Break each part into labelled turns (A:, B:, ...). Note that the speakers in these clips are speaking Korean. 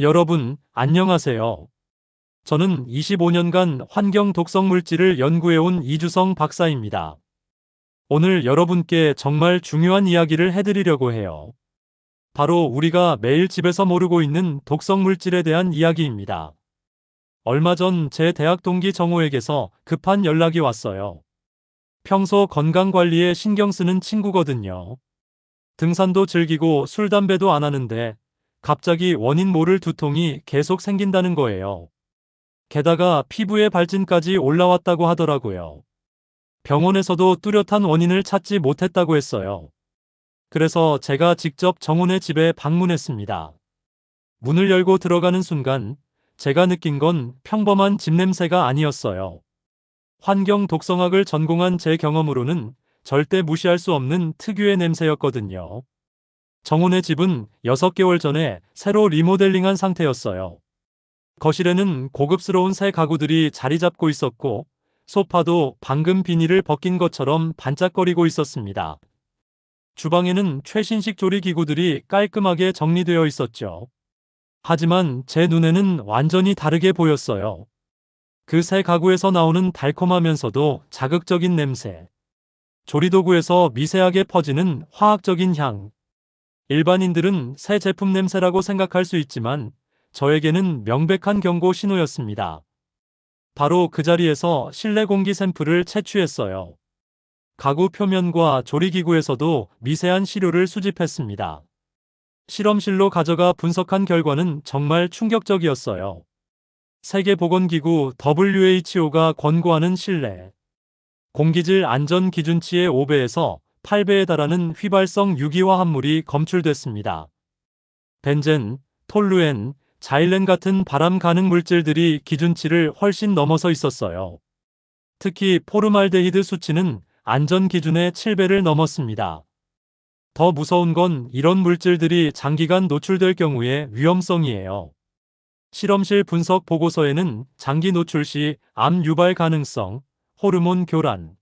A: 여러분, 안녕하세요. 저는 25년간 환경 독성 물질을 연구해온 이주성 박사입니다. 오늘 여러분께 정말 중요한 이야기를 해드리려고 해요. 바로 우리가 매일 집에서 모르고 있는 독성 물질에 대한 이야기입니다. 얼마 전 제 대학 동기 정호에게서 급한 연락이 왔어요. 평소 건강 관리에 신경 쓰는 친구거든요. 등산도 즐기고 술, 담배도 안 하는데 갑자기 원인 모를 두통이 계속 생긴다는 거예요. 게다가 피부에 발진까지 올라왔다고 하더라고요. 병원에서도 뚜렷한 원인을 찾지 못했다고 했어요. 그래서 제가 직접 정훈의 집에 방문했습니다. 문을 열고 들어가는 순간 제가 느낀 건 평범한 집 냄새가 아니었어요. 환경 독성학을 전공한 제 경험으로는 절대 무시할 수 없는 특유의 냄새였거든요. 정훈의 집은 6개월 전에 새로 리모델링한 상태였어요. 거실에는 고급스러운 새 가구들이 자리 잡고 있었고, 소파도 방금 비닐을 벗긴 것처럼 반짝거리고 있었습니다. 주방에는 최신식 조리기구들이 깔끔하게 정리되어 있었죠. 하지만 제 눈에는 완전히 다르게 보였어요. 그 새 가구에서 나오는 달콤하면서도 자극적인 냄새. 조리도구에서 미세하게 퍼지는 화학적인 향. 일반인들은 새 제품 냄새라고 생각할 수 있지만 저에게는 명백한 경고 신호였습니다. 바로 그 자리에서 실내 공기 샘플을 채취했어요. 가구 표면과 조리기구에서도 미세한 시료를 수집했습니다. 실험실로 가져가 분석한 결과는 정말 충격적이었어요. 세계보건기구 WHO가 권고하는 실내 공기질 안전 기준치의 5배에서 8배에 달하는 휘발성 유기화 합물이 검출됐습니다. 벤젠, 톨루엔, 자일렌 같은 발암 가능 물질들이 기준치를 훨씬 넘어서 있었어요. 특히 포르말데히드 수치는 안전 기준의 7배를 넘었습니다. 더 무서운 건 이런 물질들이 장기간 노출될 경우의 위험성이에요. 실험실 분석 보고서에는 장기 노출 시 암 유발 가능성, 호르몬 교란,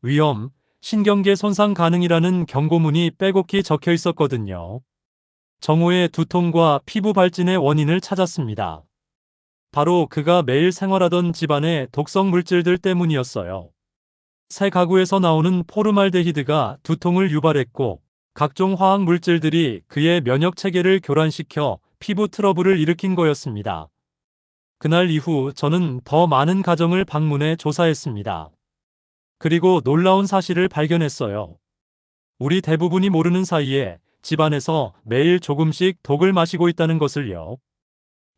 A: 위험, 신경계 손상 가능이라는 경고문이 빼곡히 적혀 있었거든요. 정호의 두통과 피부 발진의 원인을 찾았습니다. 바로 그가 매일 생활하던 집안의 독성 물질들 때문이었어요. 새 가구에서 나오는 포르말데히드가 두통을 유발했고, 각종 화학 물질들이 그의 면역 체계를 교란시켜 피부 트러블을 일으킨 거였습니다. 그날 이후 저는 더 많은 가정을 방문해 조사했습니다. 그리고 놀라운 사실을 발견했어요. 우리 대부분이 모르는 사이에 집안에서 매일 조금씩 독을 마시고 있다는 것을요.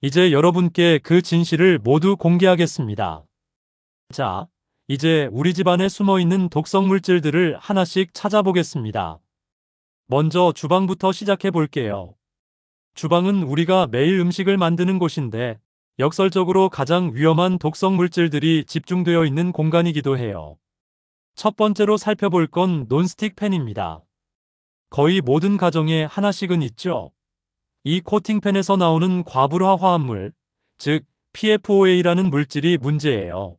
A: 이제 여러분께 그 진실을 모두 공개하겠습니다. 자, 이제 우리 집안에 숨어 있는 독성 물질들을 하나씩 찾아보겠습니다. 먼저 주방부터 시작해 볼게요. 주방은 우리가 매일 음식을 만드는 곳인데 역설적으로 가장 위험한 독성 물질들이 집중되어 있는 공간이기도 해요. 첫 번째로 살펴볼 건 논스틱 팬입니다. 거의 모든 가정에 하나씩은 있죠. 이 코팅팬에서 나오는 과불화 화합물, 즉 PFOA라는 물질이 문제예요.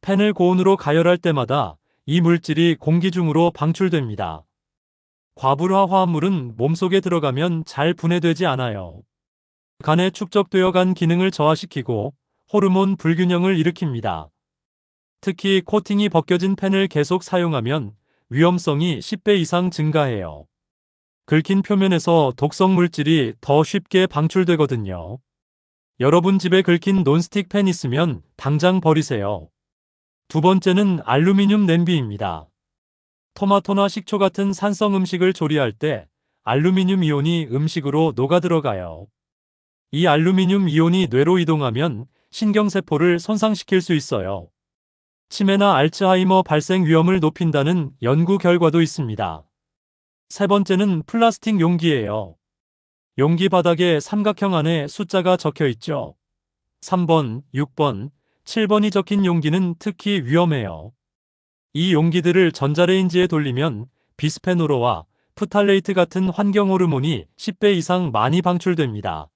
A: 팬을 고온으로 가열할 때마다 이 물질이 공기 중으로 방출됩니다. 과불화 화합물은 몸속에 들어가면 잘 분해되지 않아요. 간에 축적되어 간 기능을 저하시키고 호르몬 불균형을 일으킵니다. 특히 코팅이 벗겨진 팬을 계속 사용하면 위험성이 10배 이상 증가해요. 긁힌 표면에서 독성 물질이 더 쉽게 방출되거든요. 여러분 집에 긁힌 논스틱 팬 있으면 당장 버리세요. 두 번째는 알루미늄 냄비입니다. 토마토나 식초 같은 산성 음식을 조리할 때 알루미늄 이온이 음식으로 녹아들어가요. 이 알루미늄 이온이 뇌로 이동하면 신경세포를 손상시킬 수 있어요. 치매나 알츠하이머 발생 위험을 높인다는 연구 결과도 있습니다. 세 번째는 플라스틱 용기예요. 용기 바닥에 삼각형 안에 숫자가 적혀 있죠. 3번, 6번, 7번이 적힌 용기는 특히 위험해요. 이 용기들을 전자레인지에 돌리면 비스페놀과 프탈레이트 같은 환경 호르몬이 10배 이상 많이 방출됩니다.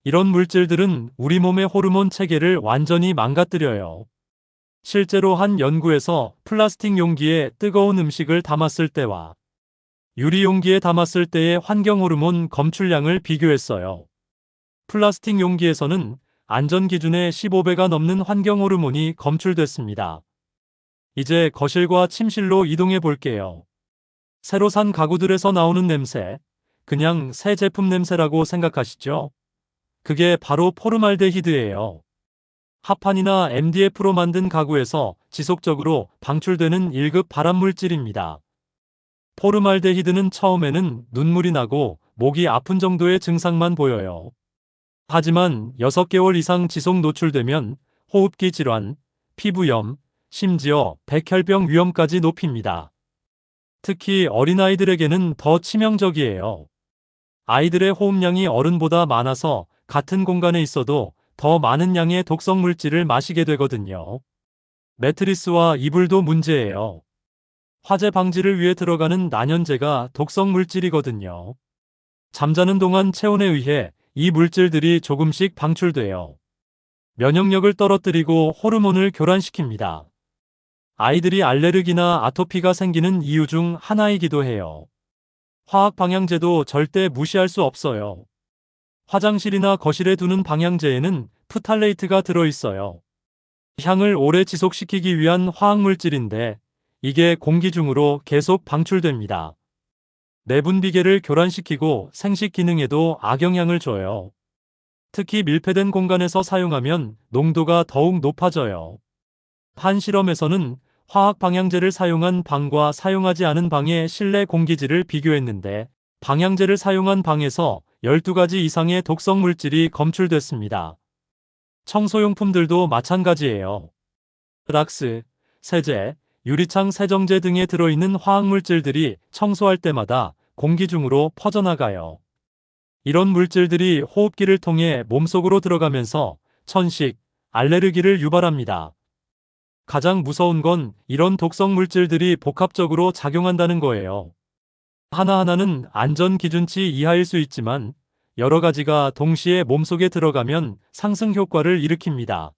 A: 이런 물질들은 우리 몸의 호르몬 체계를 완전히 망가뜨려요. 실제로 한 연구에서 플라스틱 용기에 뜨거운 음식을 담았을 때와 유리 용기에 담았을 때의 환경 호르몬 검출량을 비교했어요. 플라스틱 용기에서는 안전 기준의 15배가 넘는 환경 호르몬이 검출됐습니다. 이제 거실과 침실로 이동해 볼게요. 새로 산 가구들에서 나오는 냄새, 그냥 새 제품 냄새라고 생각하시죠? 그게 바로 포르말데히드예요. 합판이나 MDF로 만든 가구에서 지속적으로 방출되는 1급 발암물질입니다. 포르말데히드는 처음에는 눈물이 나고 목이 아픈 정도의 증상만 보여요. 하지만 6개월 이상 지속 노출되면 호흡기 질환, 피부염, 심지어 백혈병 위험까지 높입니다. 특히 어린아이들에게는 더 치명적이에요. 아이들의 호흡량이 어른보다 많아서 같은 공간에 있어도 더 많은 양의 독성 물질을 마시게 되거든요. 매트리스와 이불도 문제예요. 화재 방지를 위해 들어가는 난연제가 독성 물질이거든요. 잠자는 동안 체온에 의해 이 물질들이 조금씩 방출돼요. 면역력을 떨어뜨리고 호르몬을 교란시킵니다. 아이들이 알레르기나 아토피가 생기는 이유 중 하나이기도 해요. 화학 방향제도 절대 무시할 수 없어요. 화장실이나 거실에 두는 방향제에는 프탈레이트가 들어있어요. 향을 오래 지속시키기 위한 화학물질인데 이게 공기 중으로 계속 방출됩니다. 내분비계를 교란시키고 생식 기능에도 악영향을 줘요. 특히 밀폐된 공간에서 사용하면 농도가 더욱 높아져요. 한 실험에서는 화학 방향제를 사용한 방과 사용하지 않은 방의 실내 공기질을 비교했는데 방향제를 사용한 방에서 12가지 이상의 독성 물질이 검출됐습니다. 청소용품들도 마찬가지예요. 락스, 세제, 유리창 세정제 등에 들어있는 화학물질들이 청소할 때마다 공기 중으로 퍼져나가요. 이런 물질들이 호흡기를 통해 몸속으로 들어가면서 천식, 알레르기를 유발합니다. 가장 무서운 건 이런 독성 물질들이 복합적으로 작용한다는 거예요. 하나하나는 안전 기준치 이하일 수 있지만 여러 가지가 동시에 몸속에 들어가면 상승 효과를 일으킵니다.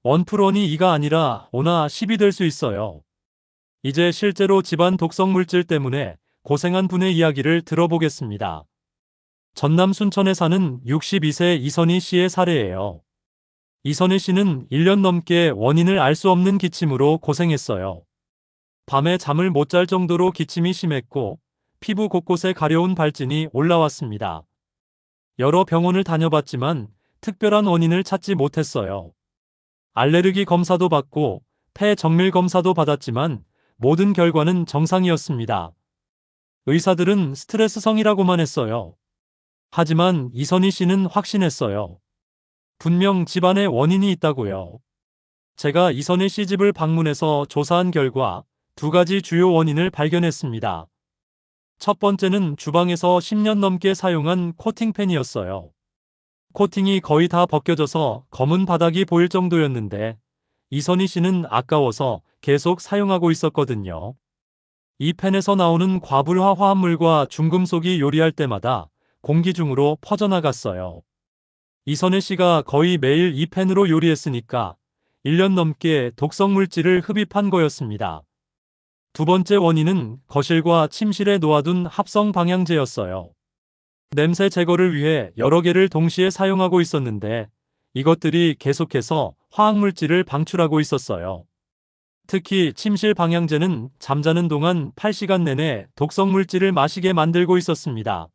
A: 1+1이 2가 아니라 5나 10이 될 수 있어요. 이제 실제로 집안 독성 물질 때문에 고생한 분의 이야기를 들어보겠습니다. 전남 순천에 사는 62세 이선희 씨의 사례예요. 이선희 씨는 1년 넘게 원인을 알 수 없는 기침으로 고생했어요. 밤에 잠을 못 잘 정도로 기침이 심했고 피부 곳곳에 가려운 발진이 올라왔습니다. 여러 병원을 다녀봤지만 특별한 원인을 찾지 못했어요. 알레르기 검사도 받고 폐 정밀 검사도 받았지만 모든 결과는 정상이었습니다. 의사들은 스트레스성이라고만 했어요. 하지만 이선희 씨는 확신했어요. 분명 집안에 원인이 있다고요. 제가 이선희 씨 집을 방문해서 조사한 결과 2가지 주요 원인을 발견했습니다. 첫 번째는 주방에서 10년 넘게 사용한 코팅팬이었어요. 코팅이 거의 다 벗겨져서 검은 바닥이 보일 정도였는데 이선희 씨는 아까워서 계속 사용하고 있었거든요. 이 팬에서 나오는 과불화 화합물과 중금속이 요리할 때마다 공기 중으로 퍼져나갔어요. 이선희 씨가 거의 매일 이 팬으로 요리했으니까 1년 넘게 독성 물질을 흡입한 거였습니다. 두 번째 원인은 거실과 침실에 놓아둔 합성 방향제였어요. 냄새 제거를 위해 여러 개를 동시에 사용하고 있었는데 이것들이 계속해서 화학물질을 방출하고 있었어요. 특히 침실 방향제는 잠자는 동안 8시간 내내 독성 물질을 마시게 만들고 있었습니다.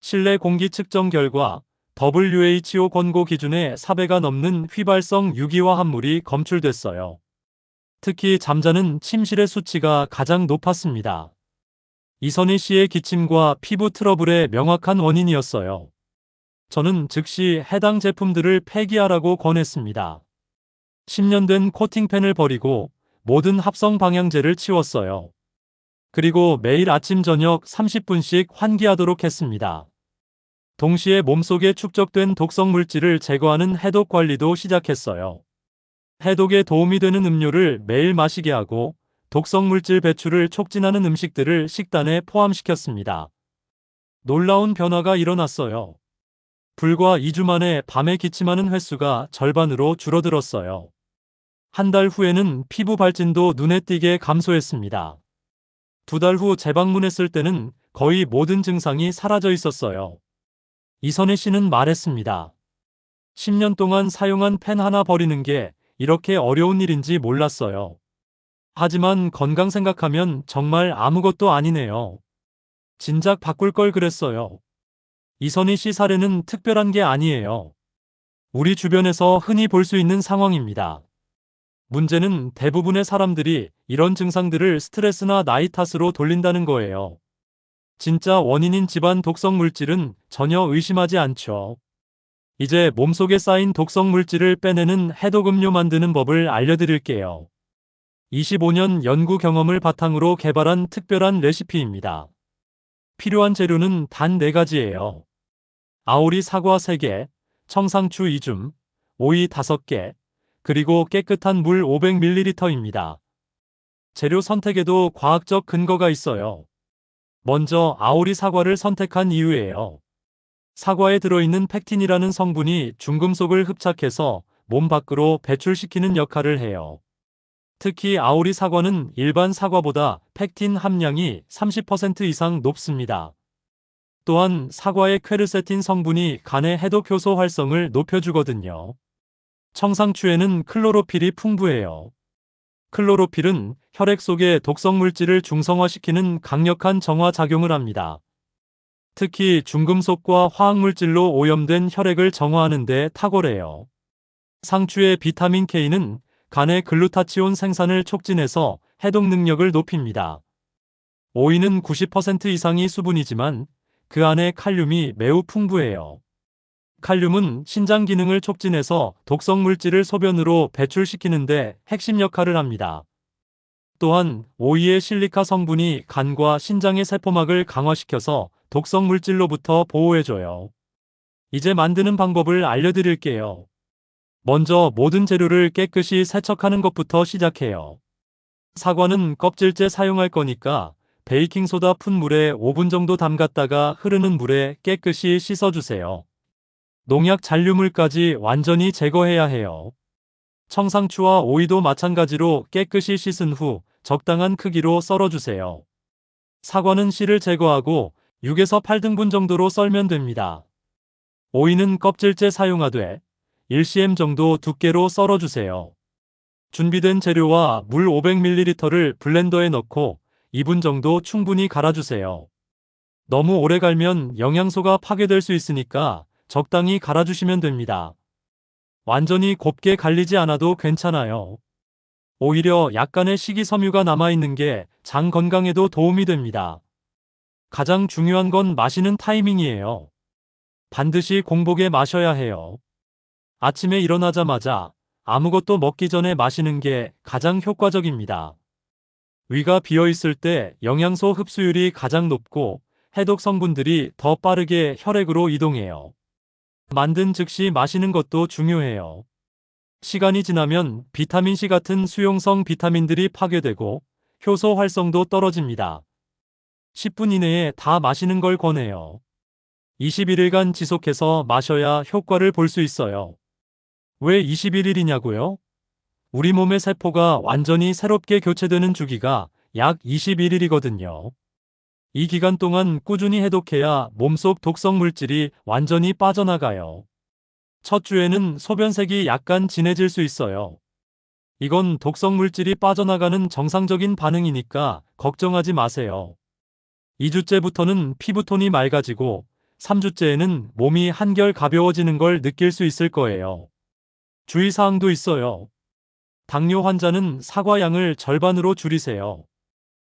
A: 실내 공기 측정 결과 WHO 권고 기준의 4배가 넘는 휘발성 유기화합물이 검출됐어요. 특히 잠자는 침실의 수치가 가장 높았습니다. 이선희 씨의 기침과 피부 트러블의 명확한 원인이었어요. 저는 즉시 해당 제품들을 폐기하라고 권했습니다. 10년 된 코팅팬을 버리고 모든 합성 방향제를 치웠어요. 그리고 매일 아침 저녁 30분씩 환기하도록 했습니다. 동시에 몸속에 축적된 독성 물질을 제거하는 해독 관리도 시작했어요. 해독에 도움이 되는 음료를 매일 마시게 하고 독성 물질 배출을 촉진하는 음식들을 식단에 포함시켰습니다. 놀라운 변화가 일어났어요. 불과 2주 만에 밤에 기침하는 횟수가 절반으로 줄어들었어요. 한 달 후에는 피부 발진도 눈에 띄게 감소했습니다. 2달 후 재방문했을 때는 거의 모든 증상이 사라져 있었어요. 이선희 씨는 말했습니다. 10년 동안 사용한 펜 하나 버리는 게 이렇게 어려운 일인지 몰랐어요. 하지만 건강 생각하면 정말 아무것도 아니네요. 진작 바꿀 걸 그랬어요. 이선희 씨 사례는 특별한 게 아니에요. 우리 주변에서 흔히 볼 수 있는 상황입니다. 문제는 대부분의 사람들이 이런 증상들을 스트레스나 나이 탓으로 돌린다는 거예요. 진짜 원인인 집안 독성 물질은 전혀 의심하지 않죠. 이제 몸속에 쌓인 독성 물질을 빼내는 해독 음료 만드는 법을 알려드릴게요. 25년 연구 경험을 바탕으로 개발한 특별한 레시피입니다. 필요한 재료는 단 4가지예요. 아오리 사과 3개, 청상추 2줌, 오이 5개, 그리고 깨끗한 물 500ml입니다. 재료 선택에도 과학적 근거가 있어요. 먼저 아오리 사과를 선택한 이유예요. 사과에 들어있는 펙틴이라는 성분이 중금속을 흡착해서 몸 밖으로 배출시키는 역할을 해요. 특히 아오리 사과는 일반 사과보다 펙틴 함량이 30% 이상 높습니다. 또한 사과의 퀘르세틴 성분이 간의 해독 효소 활성을 높여주거든요. 청상추에는 클로로필이 풍부해요. 클로로필은 혈액 속의 독성 물질을 중성화시키는 강력한 정화 작용을 합니다. 특히 중금속과 화학물질로 오염된 혈액을 정화하는 데 탁월해요. 상추의 비타민 K는 간의 글루타치온 생산을 촉진해서 해독 능력을 높입니다. 오이는 90% 이상이 수분이지만 그 안에 칼륨이 매우 풍부해요. 칼륨은 신장 기능을 촉진해서 독성 물질을 소변으로 배출시키는데 핵심 역할을 합니다. 또한 오이의 실리카 성분이 간과 신장의 세포막을 강화시켜서 독성 물질로부터 보호해줘요. 이제 만드는 방법을 알려드릴게요. 먼저 모든 재료를 깨끗이 세척하는 것부터 시작해요. 사과는 껍질째 사용할 거니까 베이킹소다 푼 물에 5분 정도 담갔다가 흐르는 물에 깨끗이 씻어주세요. 농약 잔류물까지 완전히 제거해야 해요. 청상추와 오이도 마찬가지로 깨끗이 씻은 후 적당한 크기로 썰어주세요. 사과는 씨를 제거하고 6에서 8등분 정도로 썰면 됩니다. 오이는 껍질째 사용하되 1cm 정도 두께로 썰어주세요. 준비된 재료와 물 500ml를 블렌더에 넣고 2분 정도 충분히 갈아주세요. 너무 오래 갈면 영양소가 파괴될 수 있으니까 적당히 갈아주시면 됩니다. 완전히 곱게 갈리지 않아도 괜찮아요. 오히려 약간의 식이섬유가 남아있는 게 장 건강에도 도움이 됩니다. 가장 중요한 건 마시는 타이밍이에요. 반드시 공복에 마셔야 해요. 아침에 일어나자마자 아무것도 먹기 전에 마시는 게 가장 효과적입니다. 위가 비어있을 때 영양소 흡수율이 가장 높고 해독 성분들이 더 빠르게 혈액으로 이동해요. 만든 즉시 마시는 것도 중요해요. 시간이 지나면 비타민C 같은 수용성 비타민들이 파괴되고 효소 활성도 떨어집니다. 10분 이내에 다 마시는 걸 권해요. 21일간 지속해서 마셔야 효과를 볼 수 있어요. 왜 21일이냐고요? 우리 몸의 세포가 완전히 새롭게 교체되는 주기가 약 21일이거든요. 이 기간 동안 꾸준히 해독해야 몸속 독성 물질이 완전히 빠져나가요. 첫 주에는 소변색이 약간 진해질 수 있어요. 이건 독성 물질이 빠져나가는 정상적인 반응이니까 걱정하지 마세요. 2주째부터는 피부톤이 맑아지고 3주째에는 몸이 한결 가벼워지는 걸 느낄 수 있을 거예요. 주의사항도 있어요. 당뇨 환자는 사과 양을 절반으로 줄이세요.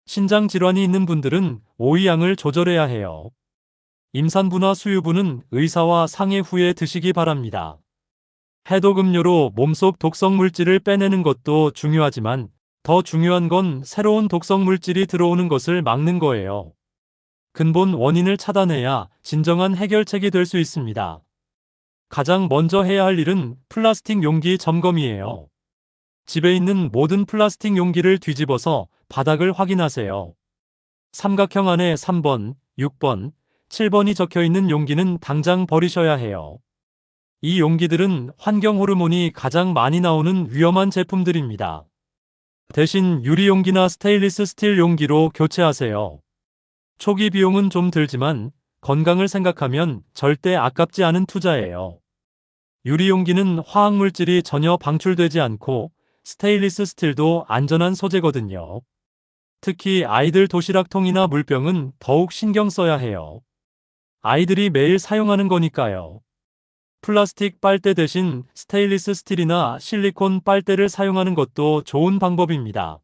A: 신장 질환이 있는 분들은 오이 양을 조절해야 해요. 임산부나 수유부는 의사와 상의 후에 드시기 바랍니다. 해독 음료로 몸속 독성 물질을 빼내는 것도 중요하지만 더 중요한 건 새로운 독성 물질이 들어오는 것을 막는 거예요. 근본 원인을 차단해야 진정한 해결책이 될 수 있습니다. 가장 먼저 해야 할 일은 플라스틱 용기 점검이에요. 집에 있는 모든 플라스틱 용기를 뒤집어서 바닥을 확인하세요. 삼각형 안에 3번, 6번, 7번이 적혀 있는 용기는 당장 버리셔야 해요. 이 용기들은 환경 호르몬이 가장 많이 나오는 위험한 제품들입니다. 대신 유리 용기나 스테인리스 스틸 용기로 교체하세요. 초기 비용은 좀 들지만 건강을 생각하면 절대 아깝지 않은 투자예요. 유리용기는 화학물질이 전혀 방출되지 않고 스테인리스 스틸도 안전한 소재거든요. 특히 아이들 도시락통이나 물병은 더욱 신경 써야 해요. 아이들이 매일 사용하는 거니까요. 플라스틱 빨대 대신 스테인리스 스틸이나 실리콘 빨대를 사용하는 것도 좋은 방법입니다.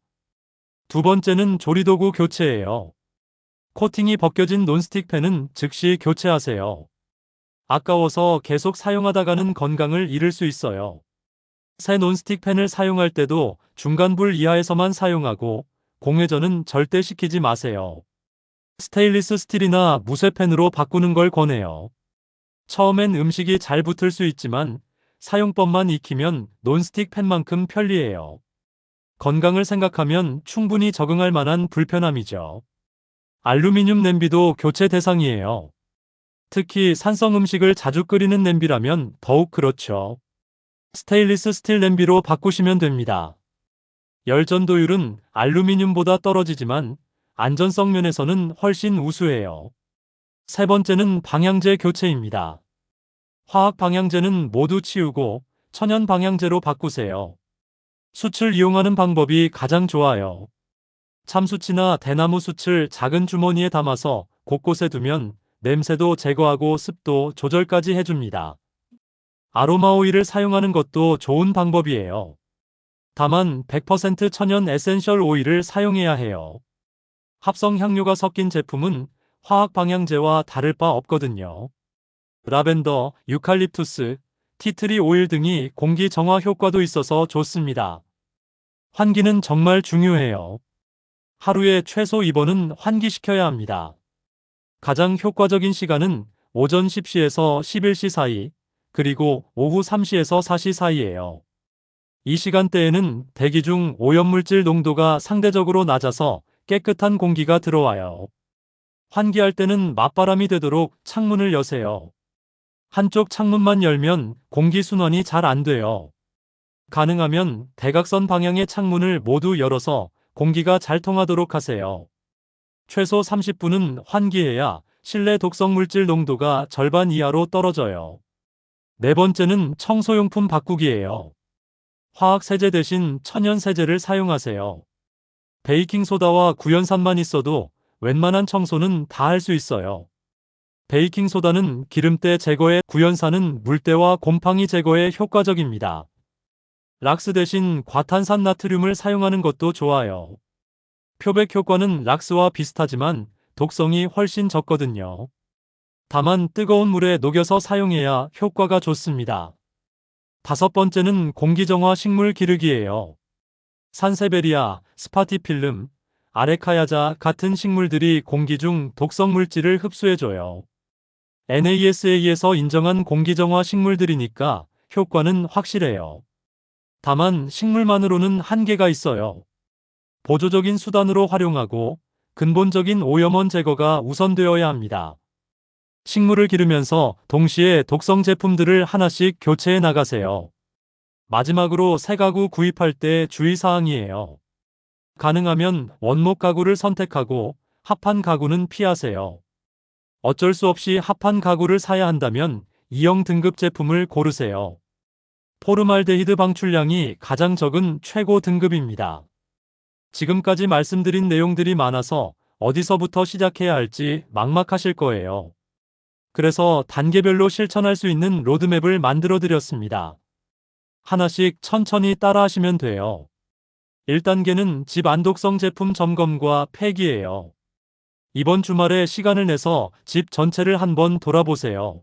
A: 두 번째는 조리도구 교체예요. 코팅이 벗겨진 논스틱 팬은 즉시 교체하세요. 아까워서 계속 사용하다가는 건강을 잃을 수 있어요. 새 논스틱 팬을 사용할 때도 중간불 이하에서만 사용하고 공회전은 절대 시키지 마세요. 스테인리스 스틸이나 무쇠팬으로 바꾸는 걸 권해요. 처음엔 음식이 잘 붙을 수 있지만 사용법만 익히면 논스틱 팬만큼 편리해요. 건강을 생각하면 충분히 적응할 만한 불편함이죠. 알루미늄 냄비도 교체 대상이에요. 특히 산성 음식을 자주 끓이는 냄비라면 더욱 그렇죠. 스테인리스 스틸 냄비로 바꾸시면 됩니다. 열 전도율은 알루미늄보다 떨어지지만 안전성 면에서는 훨씬 우수해요. 세 번째는 방향제 교체입니다. 화학 방향제는 모두 치우고 천연 방향제로 바꾸세요. 숯을 이용하는 방법이 가장 좋아요. 참숯이나 대나무 숯을 작은 주머니에 담아서 곳곳에 두면 냄새도 제거하고 습도 조절까지 해줍니다. 아로마 오일을 사용하는 것도 좋은 방법이에요. 다만 100% 천연 에센셜 오일을 사용해야 해요. 합성 향료가 섞인 제품은 화학 방향제와 다를 바 없거든요. 라벤더, 유칼립투스, 티트리 오일 등이 공기 정화 효과도 있어서 좋습니다. 환기는 정말 중요해요. 하루에 최소 2번은 환기시켜야 합니다. 가장 효과적인 시간은 오전 10시에서 11시 사이, 그리고 오후 3시에서 4시 사이예요. 이 시간대에는 대기 중 오염물질 농도가 상대적으로 낮아서 깨끗한 공기가 들어와요. 환기할 때는 맞바람이 되도록 창문을 여세요. 한쪽 창문만 열면 공기 순환이 잘 안 돼요. 가능하면 대각선 방향의 창문을 모두 열어서 공기가 잘 통하도록 하세요. 최소 30분은 환기해야 실내 독성물질 농도가 절반 이하로 떨어져요. 네 번째는 청소용품 바꾸기예요. 화학 세제 대신 천연 세제를 사용하세요. 베이킹소다와 구연산만 있어도 웬만한 청소는 다 할 수 있어요. 베이킹소다는 기름때 제거에, 구연산은 물때와 곰팡이 제거에 효과적입니다. 락스 대신 과탄산 나트륨을 사용하는 것도 좋아요. 표백 효과는 락스와 비슷하지만 독성이 훨씬 적거든요. 다만 뜨거운 물에 녹여서 사용해야 효과가 좋습니다. 다섯 번째는 공기정화 식물 기르기예요. 산세베리아, 스파티필름, 아레카야자 같은 식물들이 공기 중 독성 물질을 흡수해줘요. NASA에서 인정한 공기정화 식물들이니까 효과는 확실해요. 다만 식물만으로는 한계가 있어요. 보조적인 수단으로 활용하고 근본적인 오염원 제거가 우선되어야 합니다. 식물을 기르면서 동시에 독성 제품들을 하나씩 교체해 나가세요. 마지막으로 새 가구 구입할 때 주의사항이에요. 가능하면 원목 가구를 선택하고 합판 가구는 피하세요. 어쩔 수 없이 합판 가구를 사야 한다면 2형 등급 제품을 고르세요. 포르말데히드 방출량이 가장 적은 최고 등급입니다. 지금까지 말씀드린 내용들이 많아서 어디서부터 시작해야 할지 막막하실 거예요. 그래서 단계별로 실천할 수 있는 로드맵을 만들어 드렸습니다. 하나씩 천천히 따라하시면 돼요. 1단계는 집 안독성 제품 점검과 폐기예요. 이번 주말에 시간을 내서 집 전체를 한번 돌아보세요.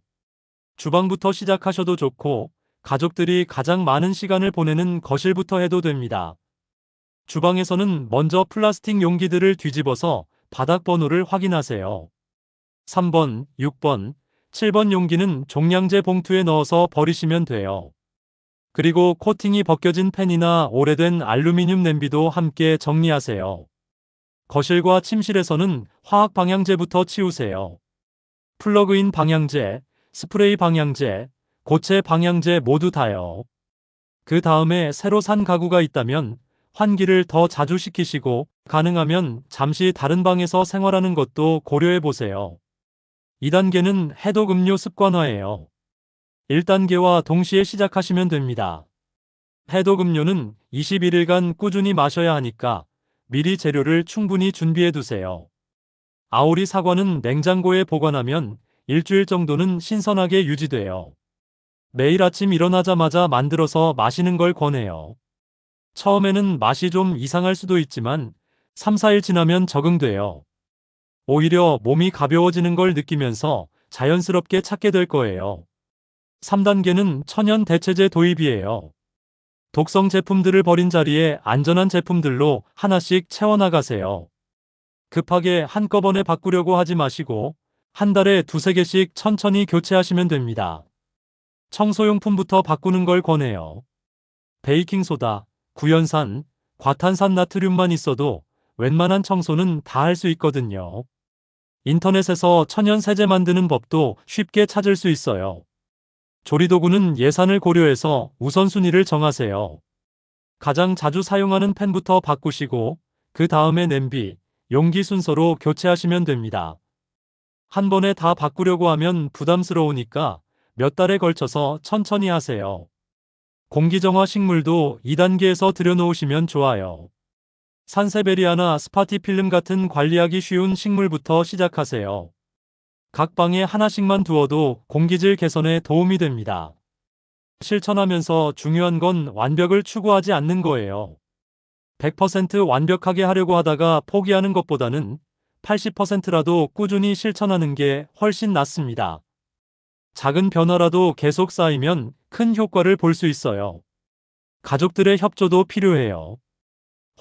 A: 주방부터 시작하셔도 좋고 가족들이 가장 많은 시간을 보내는 거실부터 해도 됩니다. 주방에서는 먼저 플라스틱 용기들을 뒤집어서 바닥 번호를 확인하세요. 3번, 6번, 7번 용기는 종량제 봉투에 넣어서 버리시면 돼요. 그리고 코팅이 벗겨진 팬이나 오래된 알루미늄 냄비도 함께 정리하세요. 거실과 침실에서는 화학 방향제부터 치우세요. 플러그인 방향제, 스프레이 방향제, 고체 방향제 모두 다요. 그 다음에 새로 산 가구가 있다면 환기를 더 자주 시키시고 가능하면 잠시 다른 방에서 생활하는 것도 고려해 보세요. 2단계는 해독 음료 습관화예요. 1단계와 동시에 시작하시면 됩니다. 해독 음료는 21일간 꾸준히 마셔야 하니까 미리 재료를 충분히 준비해 두세요. 아오리 사과는 냉장고에 보관하면 일주일 정도는 신선하게 유지돼요. 매일 아침 일어나자마자 만들어서 마시는 걸 권해요. 처음에는 맛이 좀 이상할 수도 있지만 3, 4일 지나면 적응돼요. 오히려 몸이 가벼워지는 걸 느끼면서 자연스럽게 찾게 될 거예요. 3단계는 천연 대체제 도입이에요. 독성 제품들을 버린 자리에 안전한 제품들로 하나씩 채워나가세요. 급하게 한꺼번에 바꾸려고 하지 마시고 한 달에 두세 개씩 천천히 교체하시면 됩니다. 청소용품부터 바꾸는 걸 권해요. 베이킹소다, 구연산, 과탄산 나트륨만 있어도 웬만한 청소는 다 할 수 있거든요. 인터넷에서 천연 세제 만드는 법도 쉽게 찾을 수 있어요. 조리도구는 예산을 고려해서 우선순위를 정하세요. 가장 자주 사용하는 팬부터 바꾸시고 그 다음에 냄비, 용기 순서로 교체하시면 됩니다. 한 번에 다 바꾸려고 하면 부담스러우니까 몇 달에 걸쳐서 천천히 하세요. 공기정화 식물도 2단계에서 들여놓으시면 좋아요. 산세베리아나 스파티필름 같은 관리하기 쉬운 식물부터 시작하세요. 각 방에 하나씩만 두어도 공기질 개선에 도움이 됩니다. 실천하면서 중요한 건 완벽을 추구하지 않는 거예요. 100% 완벽하게 하려고 하다가 포기하는 것보다는 80%라도 꾸준히 실천하는 게 훨씬 낫습니다. 작은 변화라도 계속 쌓이면 큰 효과를 볼 수 있어요. 가족들의 협조도 필요해요.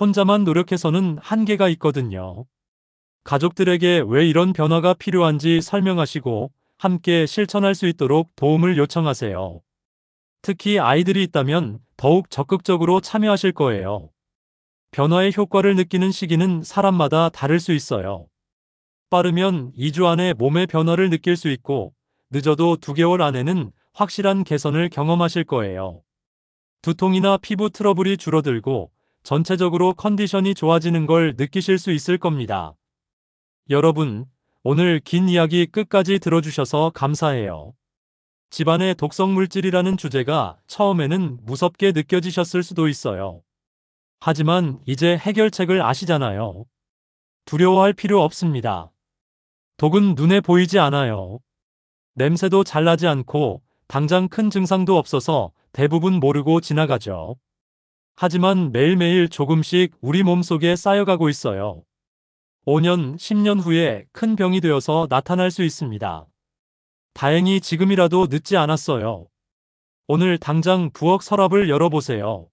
A: 혼자만 노력해서는 한계가 있거든요. 가족들에게 왜 이런 변화가 필요한지 설명하시고 함께 실천할 수 있도록 도움을 요청하세요. 특히 아이들이 있다면 더욱 적극적으로 참여하실 거예요. 변화의 효과를 느끼는 시기는 사람마다 다를 수 있어요. 빠르면 2주 안에 몸의 변화를 느낄 수 있고 늦어도 2개월 안에는 확실한 개선을 경험하실 거예요. 두통이나 피부 트러블이 줄어들고 전체적으로 컨디션이 좋아지는 걸 느끼실 수 있을 겁니다. 여러분, 오늘 긴 이야기 끝까지 들어주셔서 감사해요. 집안의 독성물질이라는 주제가 처음에는 무섭게 느껴지셨을 수도 있어요. 하지만 이제 해결책을 아시잖아요. 두려워할 필요 없습니다. 독은 눈에 보이지 않아요. 냄새도 잘 나지 않고 당장 큰 증상도 없어서 대부분 모르고 지나가죠. 하지만 매일매일 조금씩 우리 몸속에 쌓여가고 있어요. 5년, 10년 후에 큰 병이 되어서 나타날 수 있습니다. 다행히 지금이라도 늦지 않았어요. 오늘 당장 부엌 서랍을 열어보세요.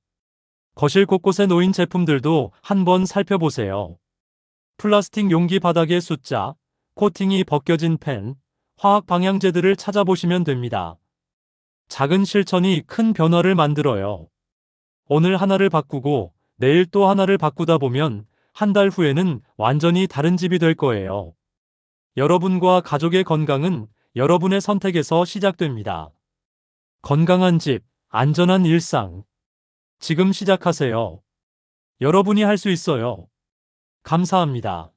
A: 거실 곳곳에 놓인 제품들도 한번 살펴보세요. 플라스틱 용기 바닥의 숫자, 코팅이 벗겨진 펜, 화학 방향제들을 찾아보시면 됩니다. 작은 실천이 큰 변화를 만들어요. 오늘 하나를 바꾸고 내일 또 하나를 바꾸다 보면 한 달 후에는 완전히 다른 집이 될 거예요. 여러분과 가족의 건강은 여러분의 선택에서 시작됩니다. 건강한 집, 안전한 일상. 지금 시작하세요. 여러분이 할 수 있어요. 감사합니다.